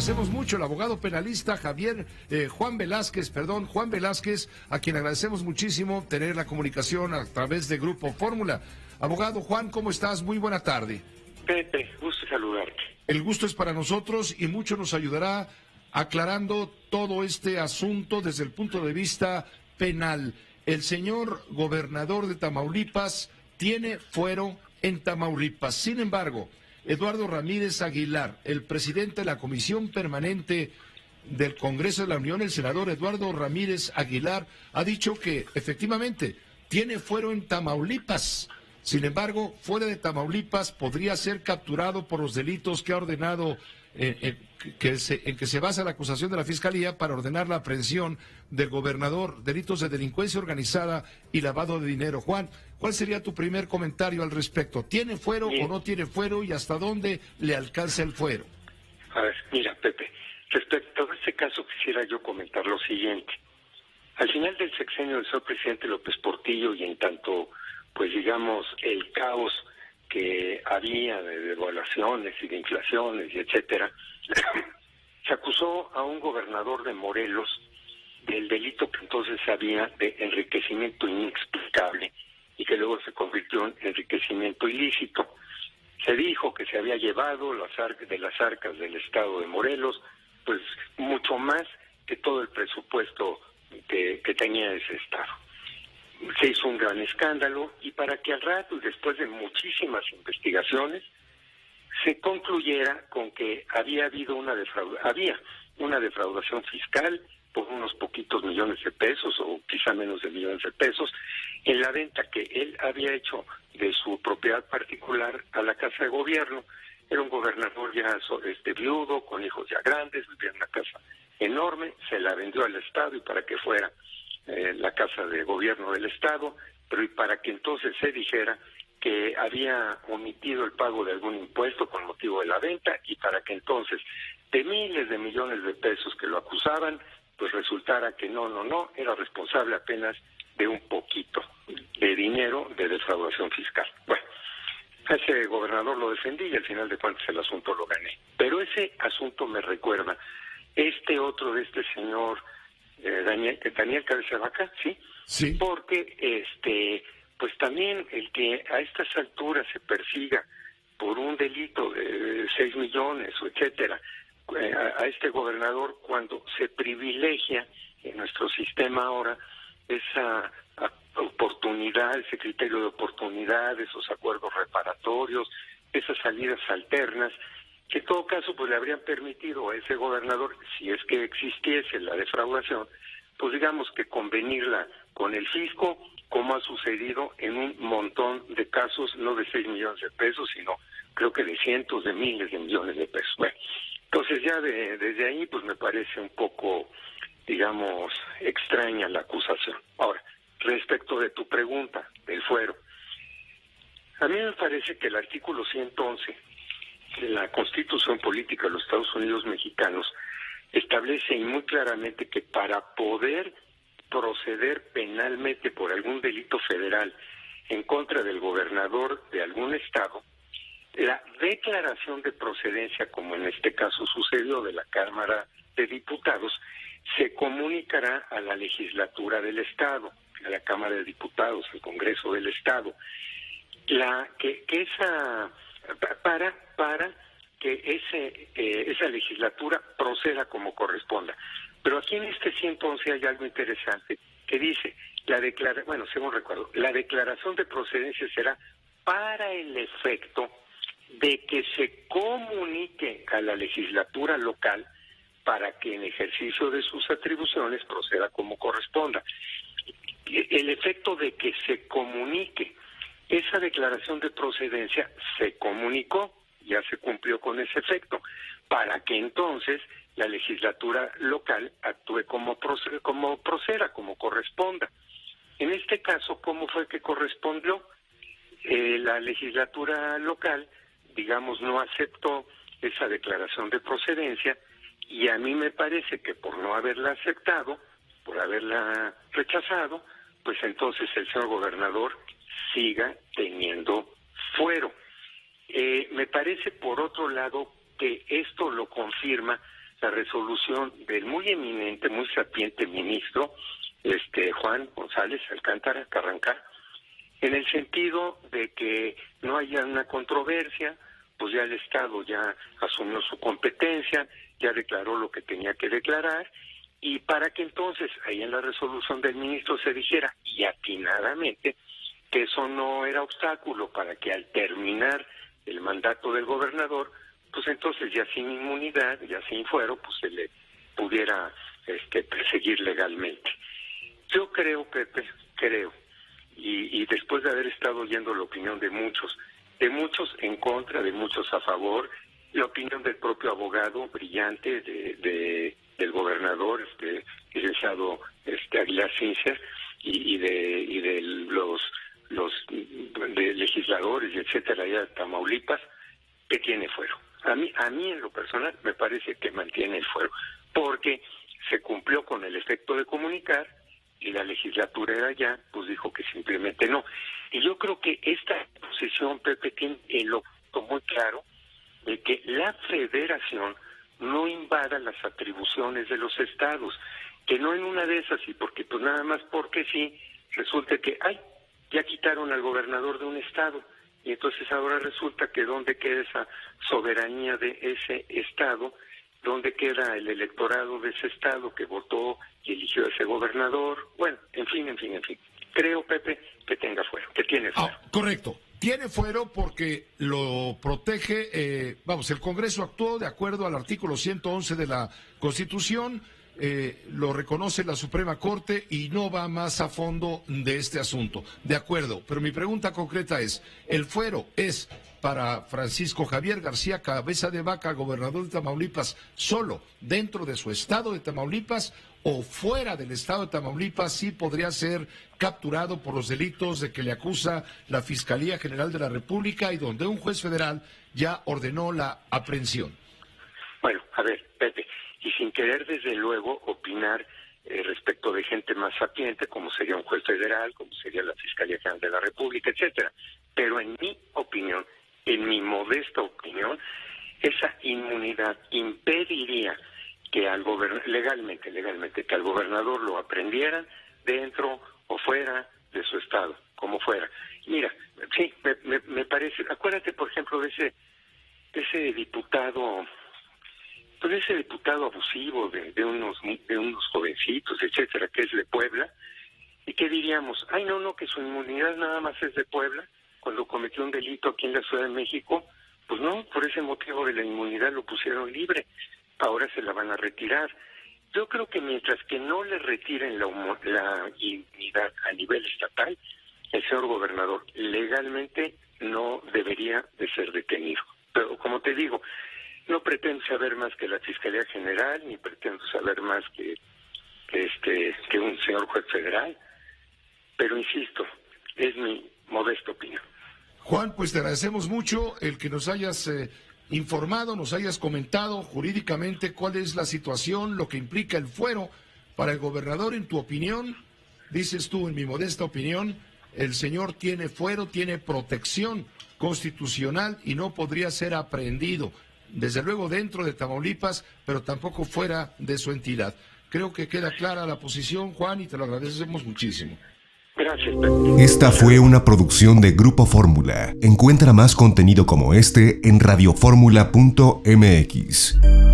agradecemos mucho, el abogado penalista Juan Velázquez, a quien agradecemos muchísimo tener la comunicación a través de Grupo Fórmula. Abogado Juan, ¿cómo estás? Muy buena tarde. Pepe, gusto saludarte. El gusto es para nosotros y mucho nos ayudará aclarando todo este asunto desde el punto de vista penal. El señor gobernador de Tamaulipas tiene fuero en Tamaulipas. Sin embargo, Eduardo Ramírez Aguilar, el presidente de la Comisión Permanente del Congreso de la Unión, el senador Eduardo Ramírez Aguilar, ha dicho que efectivamente tiene fuero en Tamaulipas. Sin embargo, fuera de Tamaulipas podría ser capturado por los delitos que ha ordenado, en que se basa la acusación de la Fiscalía para ordenar la aprehensión del gobernador, delitos de delincuencia organizada y lavado de dinero. Juan, ¿cuál sería tu primer comentario al respecto? ¿Tiene fuero o no tiene fuero y hasta dónde le alcanza el fuero? A ver, mira, Pepe, respecto a este caso quisiera yo comentar lo siguiente. Al final del sexenio del señor presidente López Portillo y en tanto, pues digamos, el caos que había de devaluaciones y de inflaciones y etcétera, se acusó a un gobernador de Morelos del delito que entonces había de enriquecimiento inexplicable y que luego se convirtió en enriquecimiento ilícito. Se dijo que se había llevado de las arcas del estado de Morelos, pues mucho más que todo el presupuesto que tenía ese estado. Se hizo un gran escándalo y para que al rato y después de muchísimas investigaciones se concluyera con que había habido una defraudación fiscal por unos poquitos millones de pesos o quizá menos de millones de pesos en la venta que él había hecho de su propiedad particular a la Casa de Gobierno. Era un gobernador ya viudo, con hijos ya grandes, vivía en una casa enorme, se la vendió al Estado y para que fuera la Casa de Gobierno del Estado, pero y para que entonces se dijera que había omitido el pago de algún impuesto con motivo de la venta y para que entonces de miles de millones de pesos que lo acusaban, pues resultara que no, era responsable apenas de un poquito de dinero de defraudación fiscal. Bueno, a ese gobernador lo defendí y al final de cuentas el asunto lo gané. Pero ese asunto me recuerda otro de este señor Daniel Cabeza de Vaca, ¿sí? Sí. Porque pues también el que a estas alturas se persiga por un delito de 6 millones o etcétera a este gobernador cuando se privilegia en nuestro sistema ahora esa oportunidad, ese criterio de oportunidad, esos acuerdos reparatorios, esas salidas alternas, que en todo caso pues le habrían permitido a ese gobernador, si es que existiese la defraudación, pues digamos que convenirla con el fisco, como ha sucedido en un montón de casos, no de 6 millones de pesos, sino creo que de cientos de miles de millones de pesos. Bueno, entonces ya desde ahí pues me parece un poco, digamos, extraña la acusación. Ahora, respecto de tu pregunta del fuero, a mí me parece que el artículo 111 de la Constitución Política de los Estados Unidos Mexicanos establece muy claramente que para poder proceder penalmente por algún delito federal en contra del gobernador de algún estado, la declaración de procedencia, como en este caso sucedió de la Cámara de Diputados, se comunicará a la legislatura del estado, a la Cámara de Diputados, al Congreso del estado, para que esa legislatura proceda como corresponda. Pero aquí en este 111 hay algo interesante que dice, según recuerdo, la declaración de procedencia será para el efecto de que se comunique a la legislatura local para que en ejercicio de sus atribuciones proceda como corresponda. El efecto de que se comunique, esa declaración de procedencia se comunicó, ya se cumplió con ese efecto, para que entonces la legislatura local actúe como proceda, como corresponda. En este caso, ¿cómo fue que correspondió? La legislatura local, digamos, no aceptó esa declaración de procedencia y a mí me parece que por no haberla aceptado, por haberla rechazado, pues entonces el señor gobernador siga teniendo fuero. Me parece, por otro lado, que esto lo confirma la resolución del muy eminente, muy sapiente ministro, Juan González Alcántara Carrancá, en el sentido de que no haya una controversia, pues ya el Estado ya asumió su competencia, ya declaró lo que tenía que declarar, y para que entonces ahí en la resolución del ministro se dijera, y atinadamente, que eso no era obstáculo para que al terminar el mandato del gobernador, pues entonces ya sin inmunidad, ya sin fuero, pues se le pudiera perseguir legalmente. Yo creo, Pepe, y después de haber estado oyendo la opinión de muchos en contra, de muchos a favor, la opinión del propio abogado brillante del gobernador, licenciado Aguilar Cincias, y de los legisladores, y etcétera, allá de Tamaulipas, que tiene fuero. A mí en lo personal me parece que mantiene el fuero, porque se cumplió con el efecto de comunicar, y la legislatura de allá pues dijo que simplemente no. Y yo creo que esta posición, Pepe, tiene lo muy claro de que la federación no invada las atribuciones de los estados, que no en una de esas, y porque pues nada más porque sí, resulta que ya quitaron al gobernador de un estado, y entonces ahora resulta que dónde queda esa soberanía de ese estado, dónde queda el electorado de ese estado que votó y eligió a ese gobernador. Bueno, en fin. Creo, Pepe, que tenga fuero, que tiene fuero. Correcto. Tiene fuero porque lo protege, el Congreso actuó de acuerdo al artículo 111 de la Constitución, lo reconoce la Suprema Corte y no va más a fondo de este asunto. De acuerdo, pero mi pregunta concreta es, ¿el fuero es para Francisco Javier García Cabeza de Vaca, gobernador de Tamaulipas, solo dentro de su estado de Tamaulipas, o fuera del estado de Tamaulipas sí podría ser capturado por los delitos de que le acusa la Fiscalía General de la República y donde un juez federal ya ordenó la aprehensión? Bueno, a ver, Pepe, y sin querer desde luego opinar respecto de gente más sapiente, como sería un juez federal, como sería la Fiscalía General de la República, etcétera, pero en mi opinión, en mi modesta opinión, esa inmunidad impediría que al legalmente, que al gobernador lo aprendieran dentro o fuera de su estado, como fuera. Mira, sí, me parece, acuérdate por ejemplo de ese diputado, pues ese diputado abusivo de unos jovencitos, etcétera, que es de Puebla, y que diríamos, no, que su inmunidad nada más es de Puebla, cuando cometió un delito aquí en la Ciudad de México, pues no, por ese motivo de la inmunidad lo pusieron libre, ahora se la van a retirar. Yo creo que mientras que no le retiren la inmunidad a nivel estatal, el señor gobernador legalmente no debería de ser detenido. Pero como te digo, no pretendo saber más que la Fiscalía General, ni pretendo saber más que un señor juez federal, pero insisto, es mi modesta opinión. Juan, pues te agradecemos mucho el que nos hayas informado, nos hayas comentado jurídicamente cuál es la situación, lo que implica el fuero para el gobernador. En tu opinión, dices tú, en mi modesta opinión, el señor tiene fuero, tiene protección constitucional y no podría ser aprehendido, desde luego dentro de Tamaulipas, pero tampoco fuera de su entidad. Creo que queda clara la posición, Juan, y te lo agradecemos muchísimo. Gracias. Esta fue una producción de Grupo Fórmula. Encuentra más contenido como este en radioformula.mx.